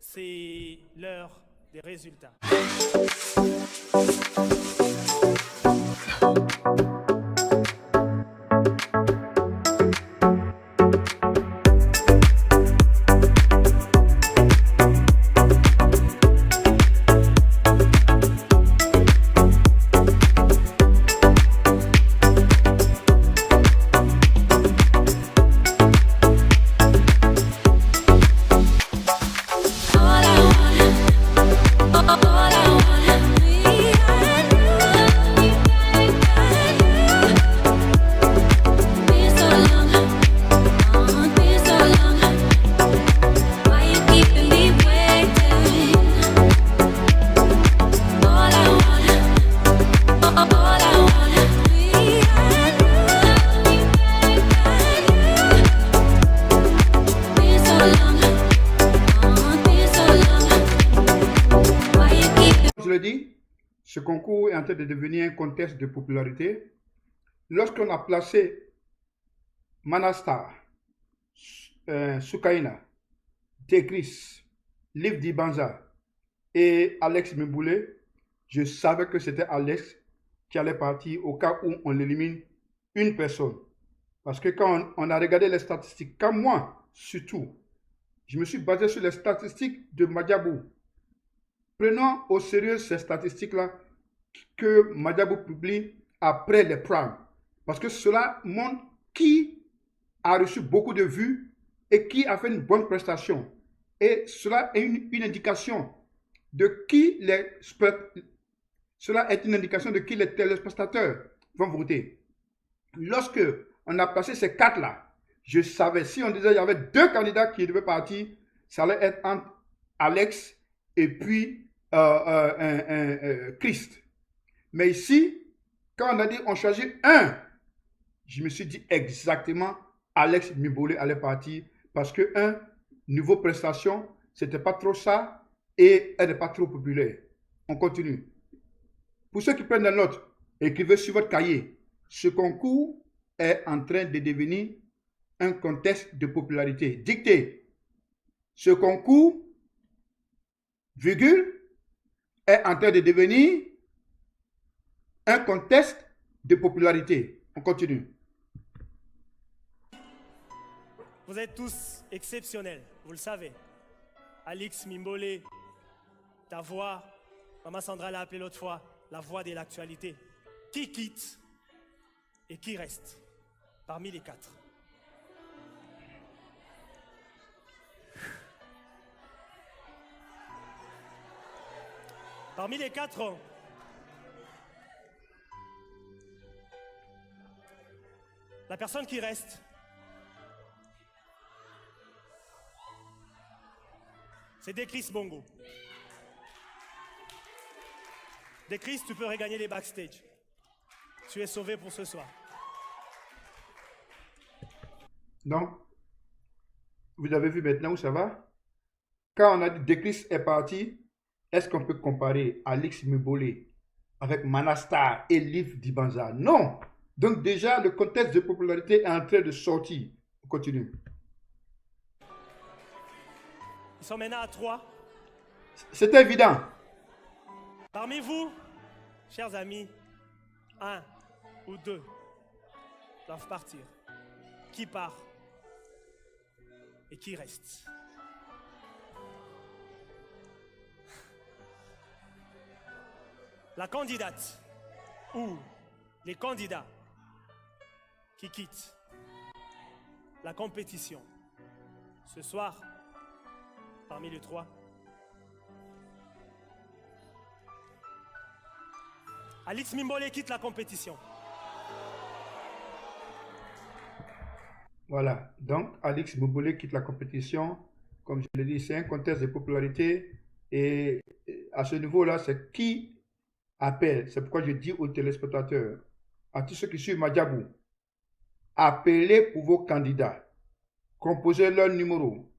c'est l'heure des résultats. Je le dis, ce concours est en train de devenir un contest de popularité. Lorsqu'on a placé Manastar, Soukaina, Tekris, Liv Dibanza et Alex Mimboulé, je savais que c'était Alex qui allait partir au cas où on élimine une personne. Parce que quand on a regardé les statistiques, comme moi surtout, je me suis basé sur les statistiques de Madiabou. Prenons au sérieux ces statistiques-là que Madiabou publie après les primes. Parce que cela montre qui a reçu beaucoup de vues et qui a fait une bonne prestation. Et cela est une indication de qui les téléspectateurs vont voter. Lorsque on a passé ces quatre-là, je savais, si on disait qu'il y avait deux candidats qui devaient partir, ça allait être entre Alex et puis Christ. Mais ici, quand on a dit on choisit un, je me suis dit exactement Alex Mimboulé allait partir parce que niveau prestation, c'était pas trop ça et elle n'est pas trop populaire. On continue. Pour ceux qui prennent des notes, écrivez sur votre cahier. Ce concours est en train de devenir un contest de popularité. Dictez. Ce concours, virgule, est en train de devenir un contest de popularité. On continue. Vous êtes tous exceptionnels, vous le savez. Alix Mimboulé, ta voix, Maman Sandra l'a appelé l'autre fois, la voix de l'actualité. Qui quitte et qui reste parmi les quatre? Parmi les quatre, la personne qui reste, c'est Dekris Bongo. Dekris, tu peux regagner les backstage. Tu es sauvé pour ce soir. Donc, vous avez vu maintenant où ça va. Quand on a dit Dekris est parti, est-ce qu'on peut comparer Alex Mimboulé avec Manastar et Liv Dibanza? Non. Donc déjà, le contexte de popularité est en train de sortir. On continue. Ils sont maintenant à 3. C'est évident. Parmi vous, chers amis, 1 ou 2 doivent partir. Qui part et qui reste? La candidate ou les candidats qui quittent la compétition ce soir, parmi les 3, Alix Mimboulé quitte la compétition. Voilà. Donc, Alex Mimboulé quitte la compétition. Comme je l'ai dit, c'est un contest de popularité. Et à ce niveau-là, c'est qui appelle. C'est pourquoi je dis aux téléspectateurs, à tous ceux qui suivent Madiabou, appelez pour vos candidats. Composez leur numéro.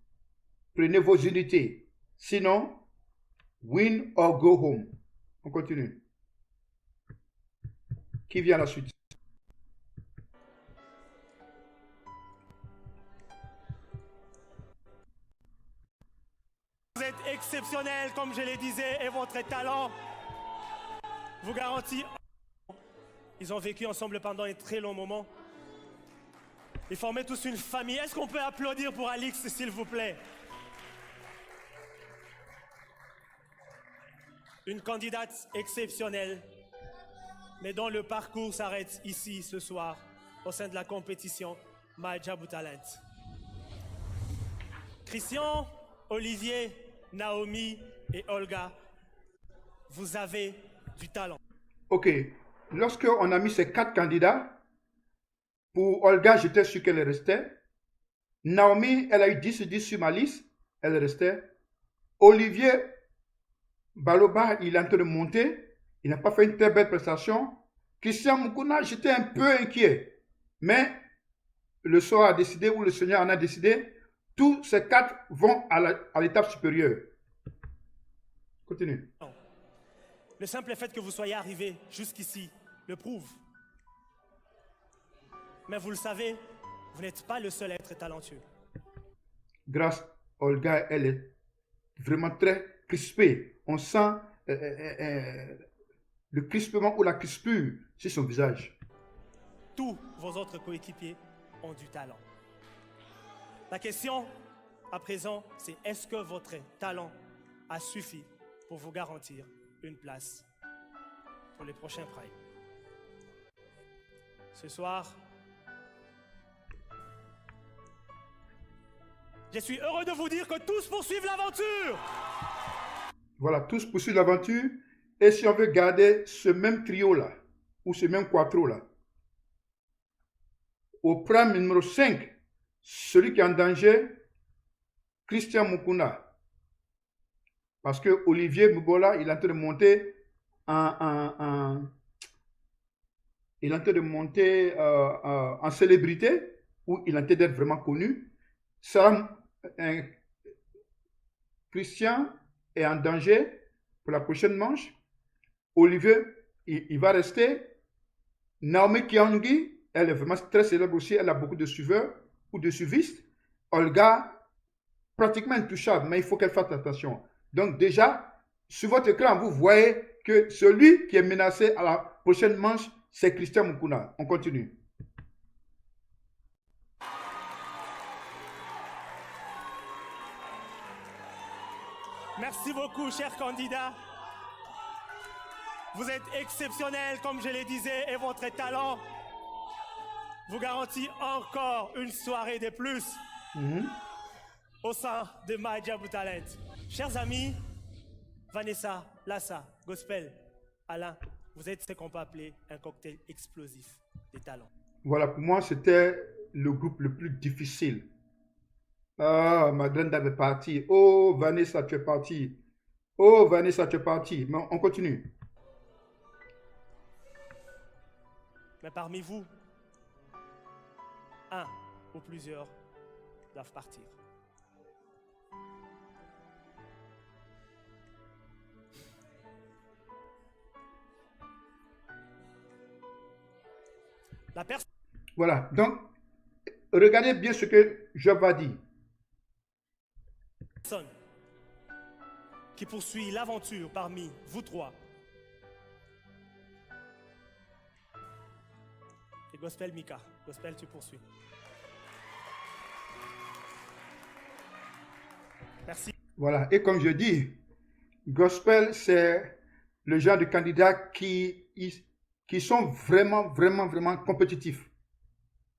Prenez vos unités. Sinon, win or go home. On continue. Qui vient à la suite? Vous êtes exceptionnel, comme je le disais, et votre talent vous garantit. Ils ont vécu ensemble pendant un très long moment. Ils formaient tous une famille. Est-ce qu'on peut applaudir pour Alix, s'il vous plaît? Une candidate exceptionnelle, mais dont le parcours s'arrête ici ce soir, au sein de la compétition Maja Talent. Christian, Olivier, Naomi et Olga, vous avez du talent. Ok. Lorsqu'on a mis ces 4 candidats, pour Olga, j'étais sûr qu'elle restait. Naomi, elle a eu 10 sur 10 sur ma liste, elle restait. Olivier Baloba, il est en train de monter. Il n'a pas fait une très belle prestation. Christian Mukuna, j'étais un peu inquiet. Mais le sort a décidé, ou le Seigneur en a décidé, tous ces 4 vont à l'étape supérieure. Continue. Le simple fait que vous soyez arrivé jusqu'ici le prouve. Mais vous le savez, vous n'êtes pas le seul à être talentueux. Grâce, Olga, elle est vraiment très crispée. On sent le crispement ou la crispure sur son visage. Tous vos autres coéquipiers ont du talent. La question, à présent, c'est est-ce que votre talent a suffi pour vous garantir une place pour les prochains primes? Ce soir, je suis heureux de vous dire que tous poursuivent l'aventure. Voilà, tous poursuivent l'aventure. Et si on veut garder ce même trio-là, ou ce même quattro-là, au prime numéro 5, celui qui est en danger, Christian Mukuna. Parce que Olivier Mubola, il est en train de monter il est en train de monter en célébrité, ou il est en train d'être vraiment connu. Christian est en danger pour la prochaine manche. Olivier, il va rester. Naomi Kiangi, elle est vraiment très célèbre aussi. Elle a beaucoup de suiveurs ou de suivistes. Olga, pratiquement intouchable, mais il faut qu'elle fasse attention. Donc déjà, sur votre écran, vous voyez que celui qui est menacé à la prochaine manche, c'est Christian Mukuna. On continue. Merci beaucoup, chers candidats. Vous êtes exceptionnels, comme je le disais, et votre talent vous garantit encore une soirée de plus au sein de Maja Talent. Chers amis, Vanessa, Lassa, Gospel, Alain, vous êtes ce qu'on peut appeler un cocktail explosif des talents. Voilà, pour moi, c'était le groupe le plus difficile. Ah, Madeleine est partie. Oh, Vanessa, tu es partie. Oh, Vanessa, tu es partie. Mais on continue. Mais parmi vous, un ou plusieurs doivent partir. La personne Voilà, donc, regardez bien ce que Job a dit. qui poursuit l'aventure parmi vous trois. Et Gospel Mika. Gospel, tu poursuis. Merci. Voilà, et comme je dis, Gospel, c'est le genre de candidats qui sont vraiment, vraiment, vraiment compétitifs.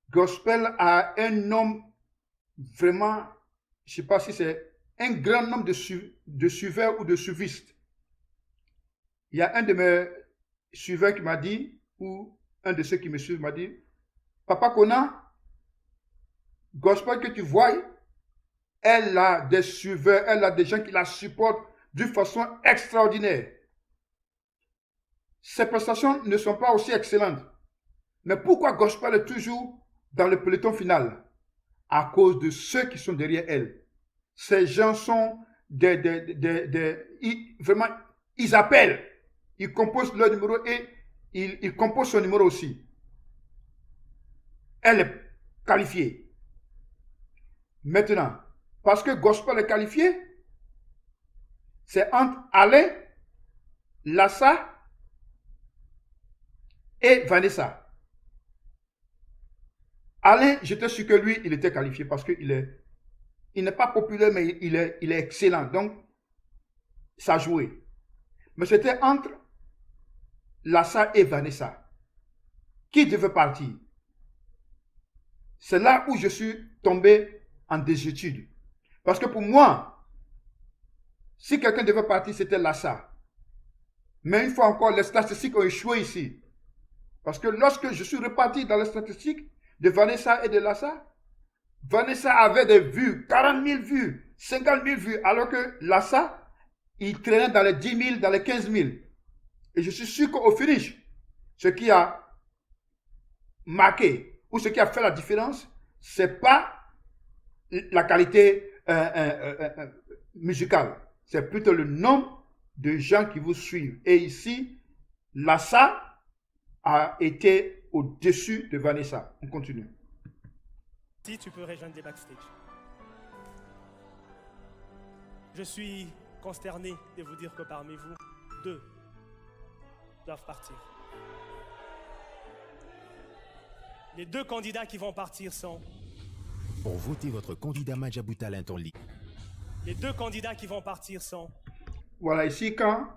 Gospel a un nombre vraiment, je ne sais pas si c'est un grand nombre de suiveurs ou de suivistes. Il y a un de mes suiveurs qui m'a dit, ou un de ceux qui me suivent m'a dit, Papa Kona, Gospel que tu vois, elle a des suiveurs, elle a des gens qui la supportent d'une façon extraordinaire. Ses prestations ne sont pas aussi excellentes. Mais pourquoi Gospel est toujours dans le peloton final? À cause de ceux qui sont derrière elle. Ces gens sont vraiment, ils appellent, ils composent leur numéro et ils composent son numéro aussi. Elle est qualifiée. Maintenant, parce que Gospel est qualifié, c'est entre Alain, Lassa et Vanessa. Alain, j'étais sûr que lui, il était qualifié parce qu'il n'est pas populaire, mais il est excellent. Donc, ça jouait. Mais c'était entre Lassa et Vanessa. Qui devait partir? C'est là où je suis tombé en désuétude. Parce que pour moi, si quelqu'un devait partir, c'était Lassa. Mais une fois encore, les statistiques ont échoué ici. Parce que lorsque je suis reparti dans les statistiques de Vanessa et de Lassa, Vanessa avait des vues, 40 000 vues, 50 000 vues, alors que Lassa, il traînait dans les 10 000, dans les 15 000. Et je suis sûr qu'au finish, ce qui a marqué ou ce qui a fait la différence, ce n'est pas la qualité musicale. C'est plutôt le nombre de gens qui vous suivent. Et ici, Lassa a été au-dessus de Vanessa. On continue. Si tu peux rejoindre les backstage. Je suis consterné de vous dire que parmi vous, 2 doivent partir. Les 2 candidats qui vont partir sont... Pour voter votre candidat Majabou Talent en ligne. Les 2 candidats qui vont partir sont... Voilà, ici, quand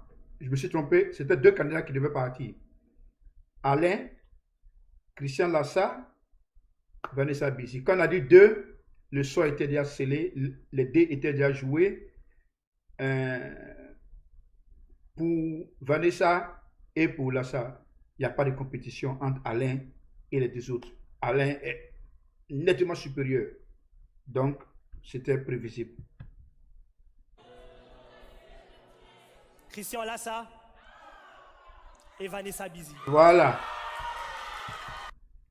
je me suis trompé, c'était 2 candidats qui devaient partir. Alain, Christian Lassa, Vanessa Bizi. Quand on a dit 2, le son était déjà scellé, les dés étaient déjà joués. Pour Vanessa et pour Lassa, il n'y a pas de compétition entre Alain et les 2 autres. Alain est nettement supérieur. Donc, c'était prévisible. Christian Lassa et Vanessa Bizi. Voilà.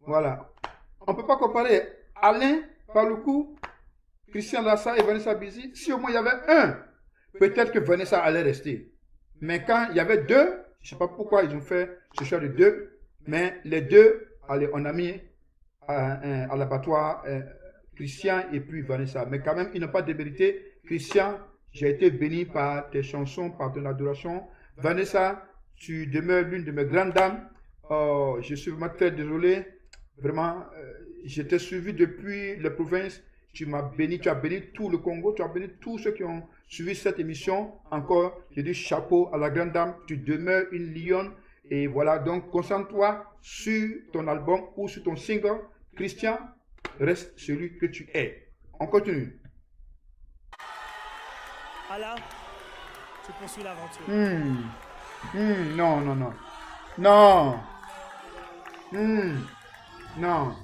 Voilà. On ne peut pas comparer Alain, par le coup, Christian Lassa et Vanessa Bizi. Si au moins il y avait un, peut-être que Vanessa allait rester. Mais quand il y avait 2, je ne sais pas pourquoi ils ont fait ce choix de 2, mais les 2, allez, on a mis à l'abattoir Christian et puis Vanessa. Mais quand même, ils n'ont pas démérité. Christian, j'ai été béni par tes chansons, par ton adoration. Vanessa, tu demeures l'une de mes grandes dames. Je suis vraiment très désolé. Vraiment, j'étais suivi depuis les provinces. Tu m'as béni, tu as béni tout le Congo, tu as béni tous ceux qui ont suivi cette émission. Encore, je dis chapeau à la grande dame. Tu demeures une lionne. Et voilà, donc concentre-toi sur ton album ou sur ton single. Christian, reste celui que tu es. On continue. Alain, tu poursuis l'aventure. Non, non, non. Non. Non.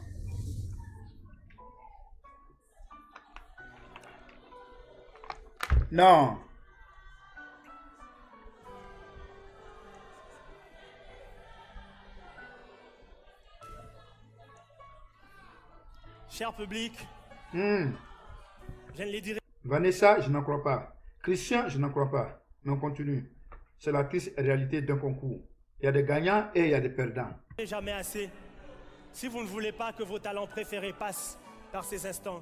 Non. Cher public, je ne les dirai Vanessa, je n'en crois pas. Christian, je n'en crois pas. Mais on continue. C'est la triste réalité d'un concours. Il y a des gagnants et il y a des perdants. jamais assez. Si vous ne voulez pas que vos talents préférés passent par ces instants,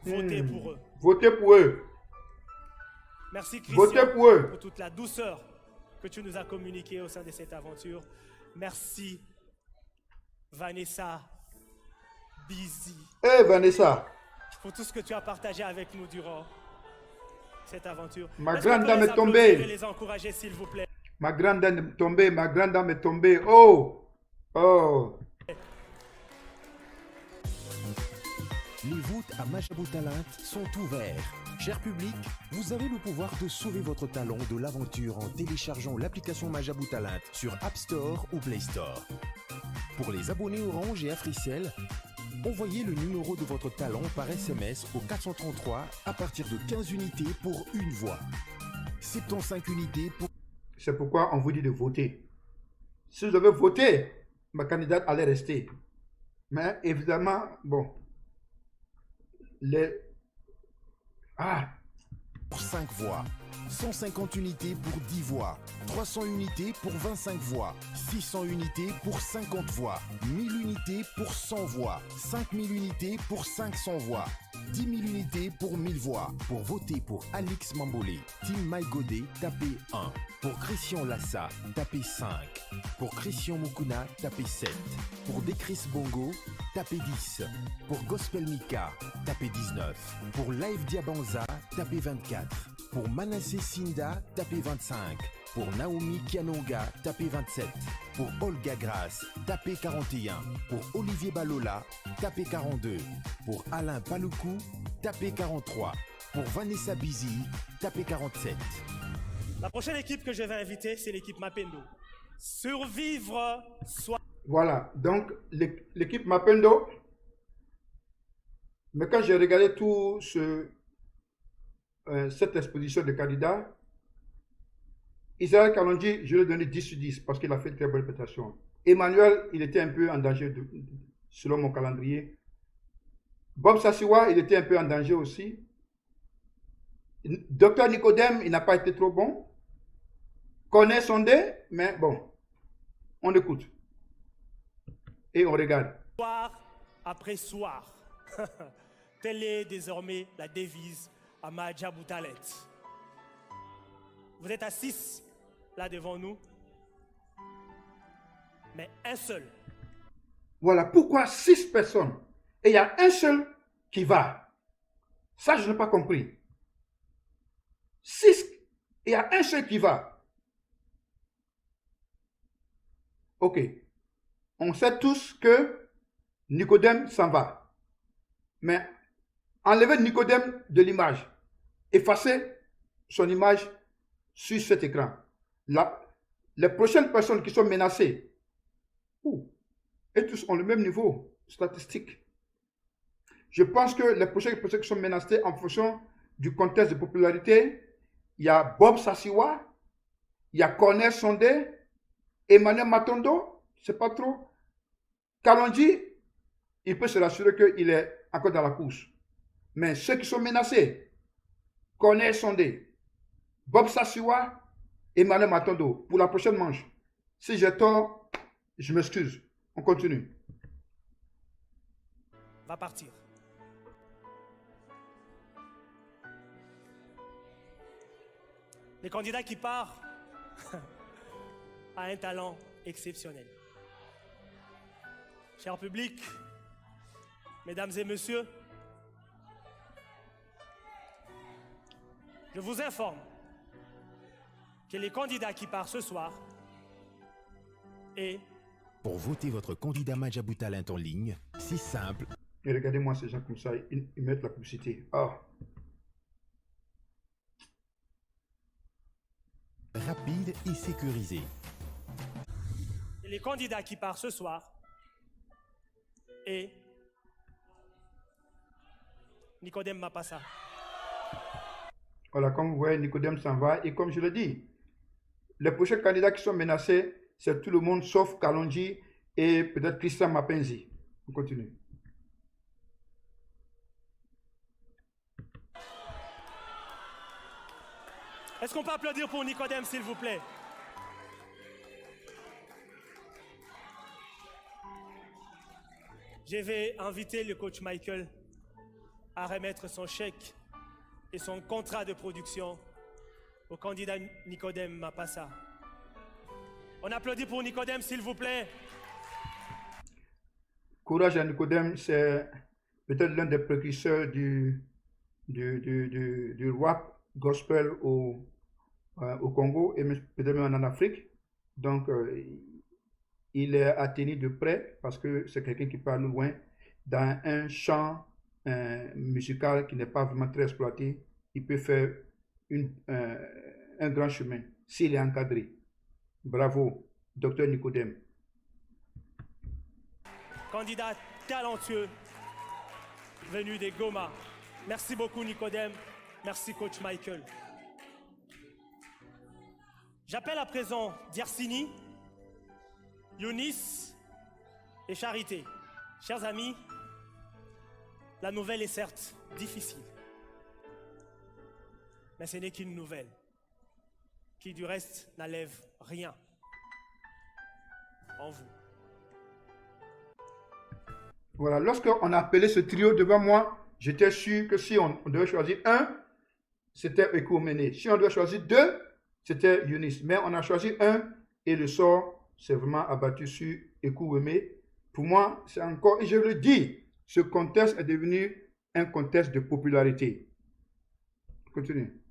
votez pour eux. Votez pour eux. Merci Votez Christian pour eux. pour toute la douceur que tu nous as communiquée au sein de cette aventure. Merci Vanessa Bizi Eh Vanessa, pour tout ce que tu as partagé avec nous durant cette aventure. Ma Est-ce qu'on grande peut dame les est tombée. applaudir et les encourager s'il vous plaît. ma grande dame est tombée, ma grande dame est tombée. Oh, oh. Les votes à Majabou Talent sont ouverts. Cher public, vous avez le pouvoir de sauver votre talent de l'aventure en téléchargeant l'application Majabou Talent sur App Store ou Play Store. Pour les abonnés Orange et Africell, envoyez le numéro de votre talent par SMS au 433 à partir de 15 unités pour une voix. 75 unités pour... C'est pourquoi on vous dit de voter. Si vous avez voté, ma candidate allait rester. Mais évidemment, bon, les... Ah, pour 5 voix. 150 unités pour 10 voix. 300 unités pour 25 voix. 600 unités pour 50 voix. 1000 unités pour 100 voix. 5000 unités pour 500 voix. 10 000 unités pour 1000 voix. Pour voter pour Alix Mambolé, Team Maïgodé, tapez 1. Pour Christian Lassa, tapez 5. Pour Christian Mukuna, tapez 7. Pour Decris Bongo, tapez 10. Pour Gospel Mika, tapez 19. Pour Live Diabanza, tapez 24. Pour Manasseh Sinda, tapez 25. Pour Naomi Kianonga, tapez 27. Pour Olga Grasse, tapez 41. Pour Olivier Balola, tapez 42. Pour Alain Paloukou, tapez 43. Pour Vanessa Bizi, tapez 47. La prochaine équipe que je vais inviter, c'est l'équipe Mapendo. Survivre soit... Voilà, donc l'équipe Mapendo. Mais quand j'ai regardé tout cette exposition de candidats, Israël Kalonji, je lui ai donné 10 sur 10 parce qu'il a fait une très bonne prestation. Emmanuel, il était un peu en danger selon mon calendrier. Bob Sassiwa, il était un peu en danger aussi. Docteur Nicodème, il n'a pas été trop bon. Connaît Sondé, mais bon, on écoute. Et on regarde. Soir après soir. Telle est désormais la devise à Majabou Talent. Vous êtes à 6 là devant nous, mais un seul. Voilà pourquoi 6 personnes et il y a un seul qui va. Ça, je n'ai pas compris. 6 et il y a un seul qui va. Ok. On sait tous que Nicodème s'en va. Mais enlevez Nicodème de l'image. Effacez son image sur cet écran. Là, les prochaines personnes qui sont menacées, et tous ont le même niveau statistique. Je pense que les prochaines personnes qui sont menacées en fonction du contexte de popularité, il y a Bob Sassiwa, il y a Cornel Sondé, Emmanuel Matondo, c'est pas trop. Kalonji, il peut se rassurer qu'il est encore dans la course. Mais ceux qui sont menacés, Cornel Sondé, Bob Sassiwa, Emmanuel Matondo, pour la prochaine manche. Si j'ai tort, je m'excuse. On continue. Va partir. Le candidat qui part a un talent exceptionnel. Cher public, mesdames et messieurs, je vous informe que les candidats qui part ce soir est... Pour voter votre candidat Majabou Talent en ligne, c'est simple. Et regardez-moi ces gens comme ça, ils mettent la publicité. Ah. Rapide et sécurisé. Et les candidats qui part ce soir est Nicodème Mapassa. Voilà, comme vous voyez, Nicodème s'en va. Et comme je le dis, les prochains candidats qui sont menacés, c'est tout le monde sauf Kalonji et peut-être Christian Mapenzi. On continue. Est-ce qu'on peut applaudir pour Nicodème, s'il vous plaît? Je vais inviter le coach Michael à remettre son chèque et son contrat de production au candidat Nicodème Mapassa. On applaudit pour Nicodème, s'il vous plaît. Courage à Nicodème, c'est peut-être l'un des précurseurs du rap gospel au Congo et peut-être même en Afrique. Donc, il est atteint de près parce que c'est quelqu'un qui parle loin dans un champ musical qui n'est pas vraiment très exploité. Il peut faire un grand chemin s'il est encadré. Bravo, docteur Nicodème. Candidat talentueux venu des Goma. Merci beaucoup Nicodème. Merci coach Michael. J'appelle à présent Diersini, Younis et Charité. Chers amis, la nouvelle est certes difficile. mais ce n'est qu'une nouvelle, qui du reste n'enlève rien en vous. Voilà, lorsqu'on a appelé ce trio devant moi, j'étais sûr que si on devait choisir un, c'était Ekuomene. Si on devait choisir deux, c'était Eunice. Mais on a choisi un et le sort s'est vraiment abattu sur Ekuomene. Pour moi, c'est encore, et je le dis, ce contest est devenu un contest de popularité. Continue.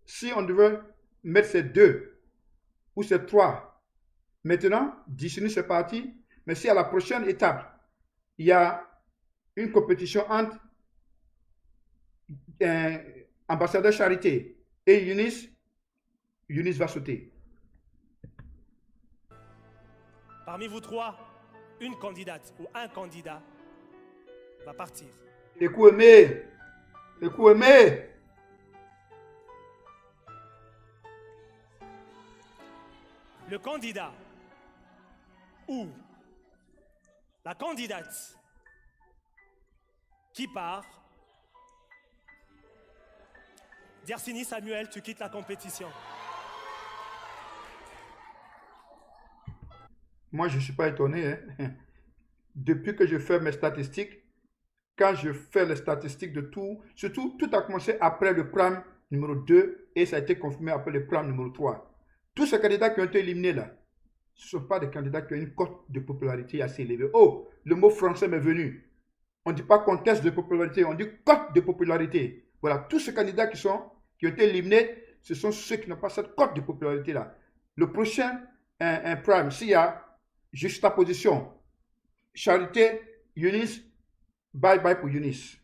Si on devait mettre ces deux ou ces trois, maintenant, Dicini c'est parti, mais si à la prochaine étape, il y a une compétition entre ambassadeur Charité et Eunice, Eunice va sauter. Parmi vous trois, une candidate ou un candidat va partir. Ekuomene, Ekuomene. Le candidat ou la candidate qui part, Diersini Samuel, tu quittes la compétition. Moi, je ne suis pas étonné. Depuis que je fais mes statistiques, quand je fais les statistiques de tout, surtout, tout a commencé après le pram numéro 2 et ça a été confirmé après le pram numéro 3. Tous ces candidats qui ont été éliminés là, ce ne sont pas des candidats qui ont une cote de popularité assez élevée. Oh, le mot français m'est venu. On ne dit pas contest de popularité, on dit cote de popularité. Voilà, tous ces candidats qui ont été éliminés, ce sont ceux qui n'ont pas cette cote de popularité là. Le prochain, un prime, s'il y a juxtaposition, Charité, Eunice, bye bye pour Eunice.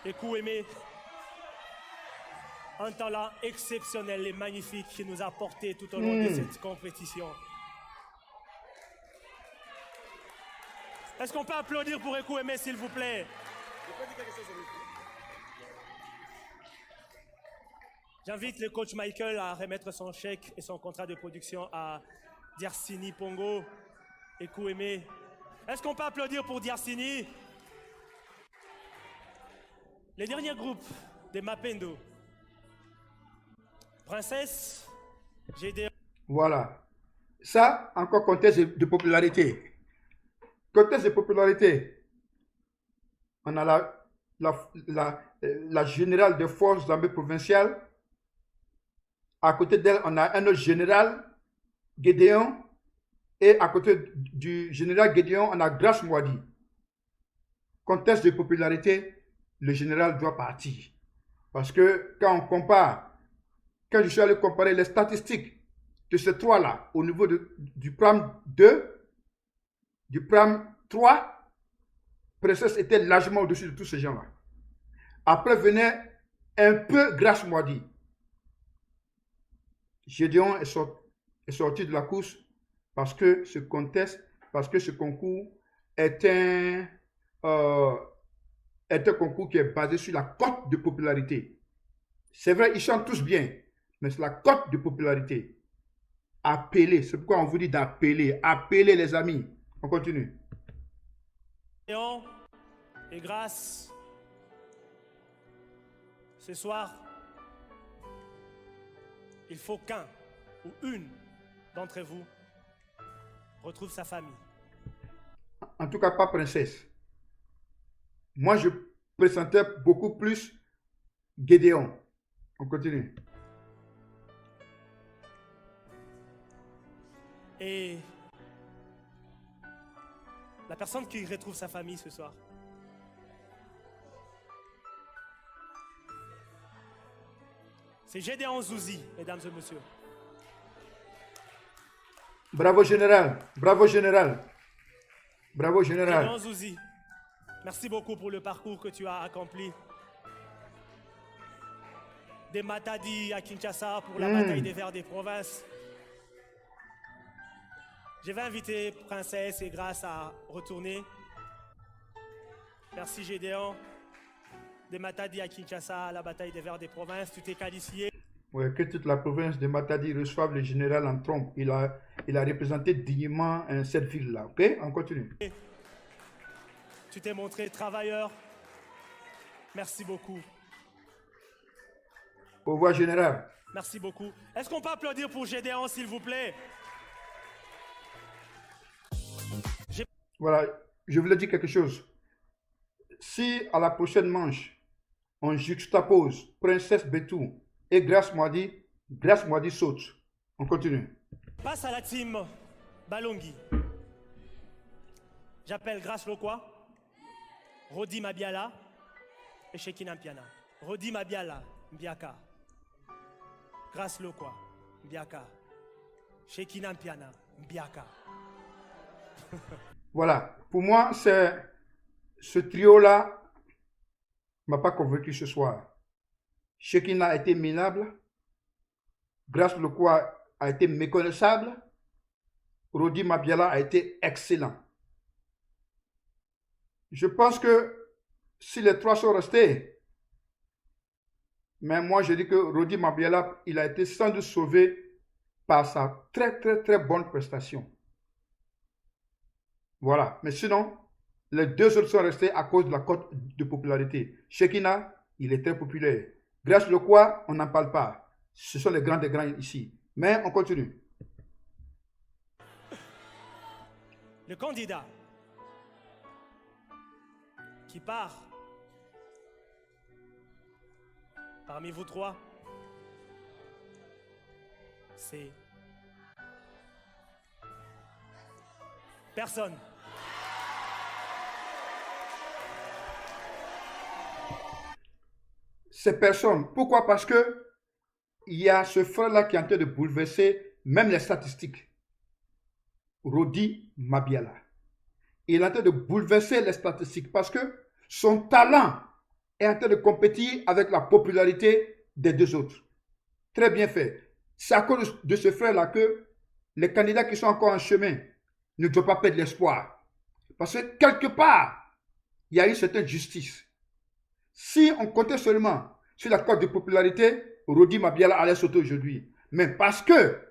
Ekuomene, un talent exceptionnel et magnifique qui nous a porté tout au long de cette compétition. Est-ce qu'on peut applaudir pour Ekuomene, s'il vous plaît? J'invite le coach Michael à remettre son chèque et son contrat de production à Diersini Pongo, Ekuomene. Est-ce qu'on peut applaudir pour Diersini? Les derniers groupes de Mapendo. Princesse, Gédéon. Voilà. Ça, encore contest de popularité. Contest de popularité. On a la générale des forces armées provinciales. À côté d'elle, on a un autre général, Gédéon. Et à côté du général Gédéon, on a Grace Mwadi. Contest de popularité, le général doit partir. Parce que quand on compare, quand je suis allé comparer les statistiques de ces trois-là au niveau du pram 2, du pram 3, Princesse était largement au-dessus de tous ces gens-là. Après venait un peu Grace Mwadi. Gédéon est sorti de la course parce que ce contest, parce que ce concours est un concours qui est basé sur la cote de popularité. C'est vrai, ils chantent tous bien, mais c'est la cote de popularité. Appelez, c'est pourquoi on vous dit d'appeler. Appelez les amis. On continue. Et grâce, ce soir, il faut qu'un ou une d'entre vous retrouve sa famille. En tout cas, pas Princesse. Moi, je pressentais beaucoup plus Gédéon. On continue. Et la personne qui retrouve sa famille ce soir, c'est Gédéon Zouzi, mesdames et messieurs. Bravo, général. Bravo, général. Bravo, général. Gédéon Zouzi, merci beaucoup pour le parcours que tu as accompli. Des Matadi à Kinshasa pour la bataille des Verts des provinces. Je vais inviter Princesse et Grâce à retourner. Merci Gédéon. Des Matadi à Kinshasa, la bataille des Verts des provinces. Tu t'es qualifié. Ouais, que toute la province de Matadi reçoive le général en trompe. Il a représenté dignement cette ville-là. Ok, on continue. Tu t'es montré travailleur. Merci beaucoup. Au revoir, général. Merci beaucoup. Est-ce qu'on peut applaudir pour Gédéon, s'il vous plaît? Voilà, je voulais dire quelque chose. Si à la prochaine manche, on juxtapose Princesse Betou et Grace Moidi saute. On continue. Passe à la team Balongi. J'appelle Grace Lokwa, Rodi Mabiala et Shekina Mpiana. Rodi Mabiala, Mbiaka. Grace Lokwa, Mbiaka. Shekina Mpiana, Mbiaka. Voilà, pour moi, ce trio-là ne m'a pas convaincu ce soir. Shekina a été minable, Grace Lokwa a été méconnaissable, Rodi Mabiala a été excellent. Je pense que si les trois sont restés, mais moi je dis que Rodi Mabiala, il a été sans doute sauvé par sa très bonne prestation. Voilà, mais sinon, les deux autres sont restés à cause de la cote de popularité. Shekina, il est très populaire. Grace Lokwa, on n'en parle pas. Ce sont les grands des grands ici. Mais on continue. Le candidat qui part parmi vous trois, c'est personne. C'est personne. Pourquoi? Parce que il y a ce frère-là qui est en train de bouleverser même les statistiques. Rodi Mabiala. Il est en train de bouleverser les statistiques parce que son talent est en train de compétir avec la popularité des deux autres. Très bien fait. C'est à cause de ce frère-là que les candidats qui sont encore en chemin ne doivent pas perdre l'espoir. Parce que quelque part, il y a une certaine justice. Si on comptait seulement sur la cote de popularité, Rodi Mabiala allait sauter aujourd'hui. Mais parce que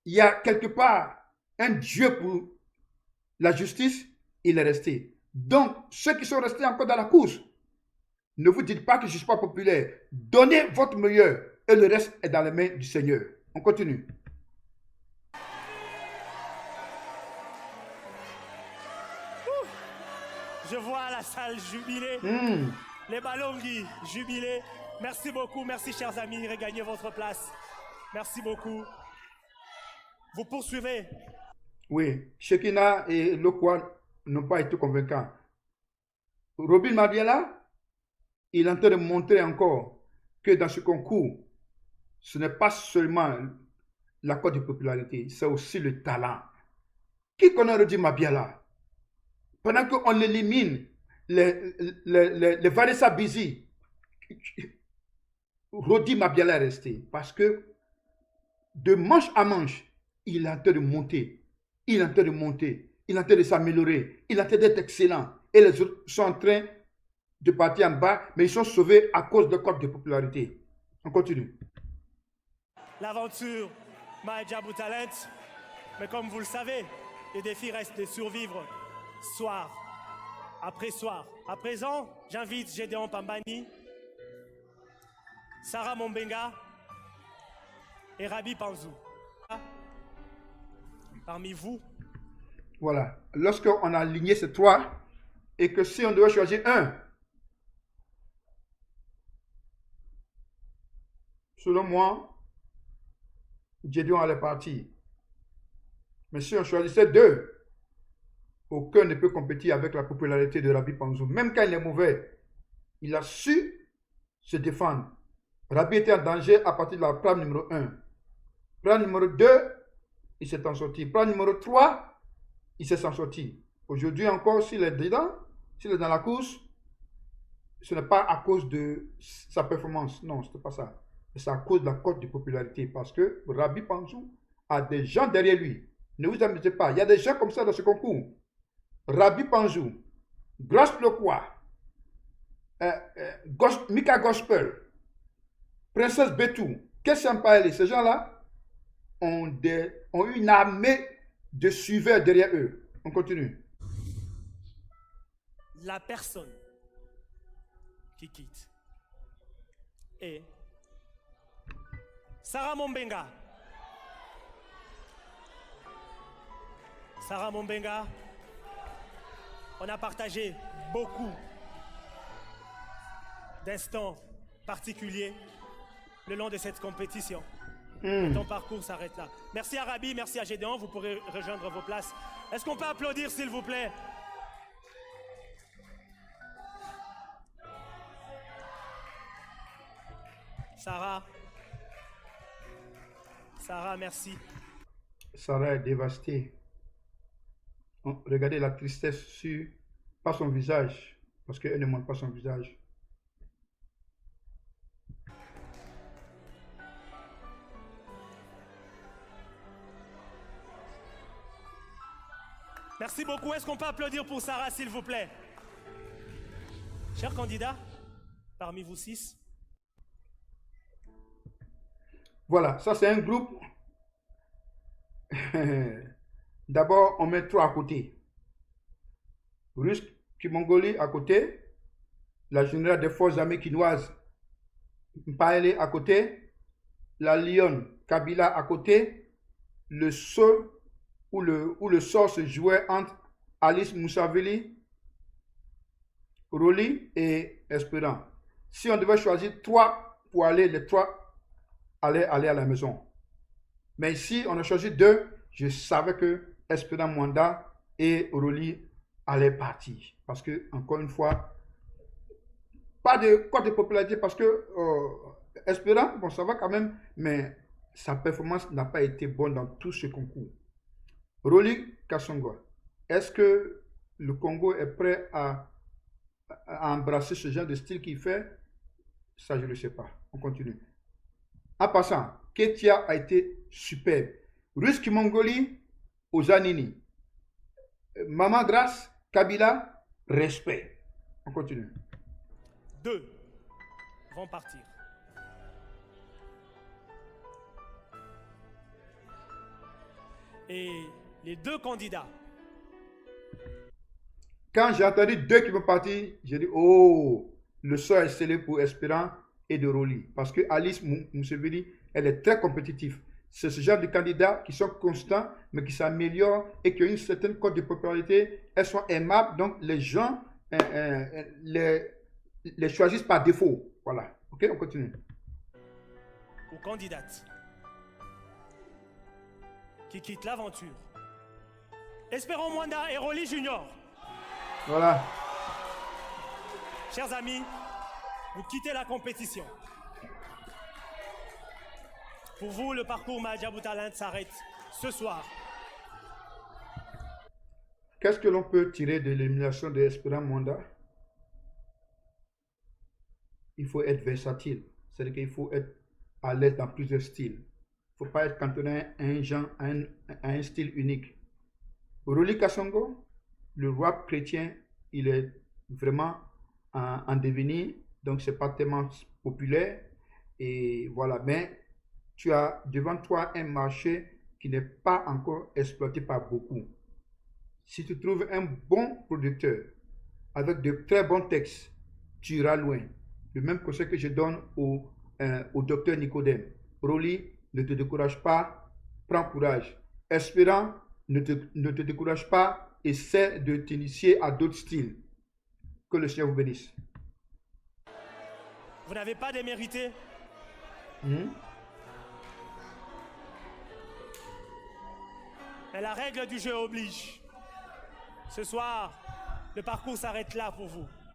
il y a quelque part un Dieu pour la justice, il est resté. Donc, ceux qui sont restés encore dans la course, ne vous dites pas que je ne suis pas populaire. Donnez votre meilleur et le reste est dans les mains du Seigneur. On continue. Je vois la salle jubiler. Les Balongi jubiler. Merci beaucoup, merci chers amis, regagnez votre place. Merci beaucoup. Vous poursuivez. Oui, Shekina et Lokwa n'ont pas été convaincants. Robin Mabiala, il est en train de montrer encore que dans ce concours, ce n'est pas seulement la cote de popularité, c'est aussi le talent. Qui connaît Robin Mabiala? Pendant qu'on élimine les Vanessa Busy, Rodi Mabiala est resté parce que de manche à manche, il est en train de monter, il est en train de monter, il est en train de s'améliorer, il est en train d'être excellent. Et les autres sont en train de partir en bas, mais ils sont sauvés à cause de cote de popularité. On continue. L'aventure Majabou Talent, mais comme vous le savez, les défis restent de survivre soir après soir. À présent, j'invite Gédéon Pambani, Sarah Mombenga et Rabi Panzou. Parmi vous. Voilà. Lorsqu'on a aligné ces trois, et que si on devait choisir un, selon moi, Gédéon allait partir. Mais si on choisissait deux, aucun ne peut compétir avec la popularité de Rabi Panzou. Même quand il est mauvais, il a su se défendre. Rabi était en danger à partir de la preuve numéro 1. Preuve numéro 2, il s'est en sorti. Preuve numéro 3, il s'est en sorti. Aujourd'hui encore, s'il est dedans, s'il est dans la course, ce n'est pas à cause de sa performance. Non, ce n'est pas ça. C'est à cause de la cote de popularité. Parce que Rabi Panzou a des gens derrière lui. Ne vous amusez pas. Il y a des gens comme ça dans ce concours. Rabi Panzou, Grace Lokwa, Mika Gospel, Princesse Betou, Qu'est-ce que Mpaele? Ces gens-là ont une armée de suiveurs derrière eux. On continue. La personne qui quitte est Sarah Mombenga. Sarah Mombenga, on a partagé beaucoup d'instants particuliers le long de cette compétition. Ton parcours s'arrête là. Merci à Rabi, merci à Gédéon, vous pourrez rejoindre vos places. Est-ce qu'on peut applaudir s'il vous plaît? Sarah, merci. Sarah est dévastée. Regardez la tristesse sur, pas son visage, parce qu'elle ne montre pas son visage. Merci beaucoup. Est-ce qu'on peut applaudir pour Sarah, s'il vous plaît? Chers candidats, parmi vous 6. Voilà, ça c'est un groupe. D'abord, on met 3 à côté. Russe, Mongolie à côté. La générale des forces armées chinoises, Mpaele à côté. La Lyon, Kabila à côté. Le sol où le sort se jouait entre Alice Moussaveli, Roli et Espérant. Si on devait choisir 3 pour aller, les 3 allaient aller à la maison. Mais ici, on a choisi 2. Je savais que Espérant Mwanda et Roli allaient partir. Parce que, encore une fois, pas de code de popularité parce que Espérant, bon, ça va quand même, mais sa performance n'a pas été bonne dans tout ce concours. Roli Kasongo, est-ce que le Congo est prêt à embrasser ce genre de style qu'il fait? Ça, je ne le sais pas. On continue. En passant, Ketia a été superbe. Ruski Mongolie, Ozanini. Maman Grasse, Kabila, respect. On continue. 2 vont partir. Et les 2 candidats. Quand j'ai entendu 2 qui vont partir, j'ai dit, oh, le sort est scellé pour Espérant et de Roli. Parce que Alice Mousseveli, elle est très compétitive. C'est ce genre de candidats qui sont constants, mais qui s'améliorent et qui ont une certaine cote de popularité. Elles sont aimables, donc les gens les choisissent par défaut. Voilà. Ok, on continue. Aux candidates qui quittent l'aventure. Espérons Mwanda et Roli Junior. Voilà. Chers amis, vous quittez la compétition. Pour vous, le parcours Majabou Talent s'arrête ce soir. Qu'est-ce que l'on peut tirer de l'élimination de Espérant Mwanda? Il faut être versatile. C'est-à-dire qu'il faut être à l'aise dans plusieurs styles. Il ne faut pas être cantonné à un genre, à un style unique. Roli Kasongo, le rap chrétien, il est vraiment en devenir, donc c'est pas tellement populaire. Et voilà, mais tu as devant toi un marché qui n'est pas encore exploité par beaucoup. Si tu trouves un bon producteur avec de très bons textes, tu iras loin. Le même conseil que je donne au docteur Nicodème. Roli, ne te décourage pas, prends courage. Espérant, ne te décourage pas, essaie de t'initier à d'autres styles. Que le Seigneur vous bénisse. Vous n'avez pas démérité. Mais la règle du jeu oblige. Ce soir, le parcours s'arrête là pour vous.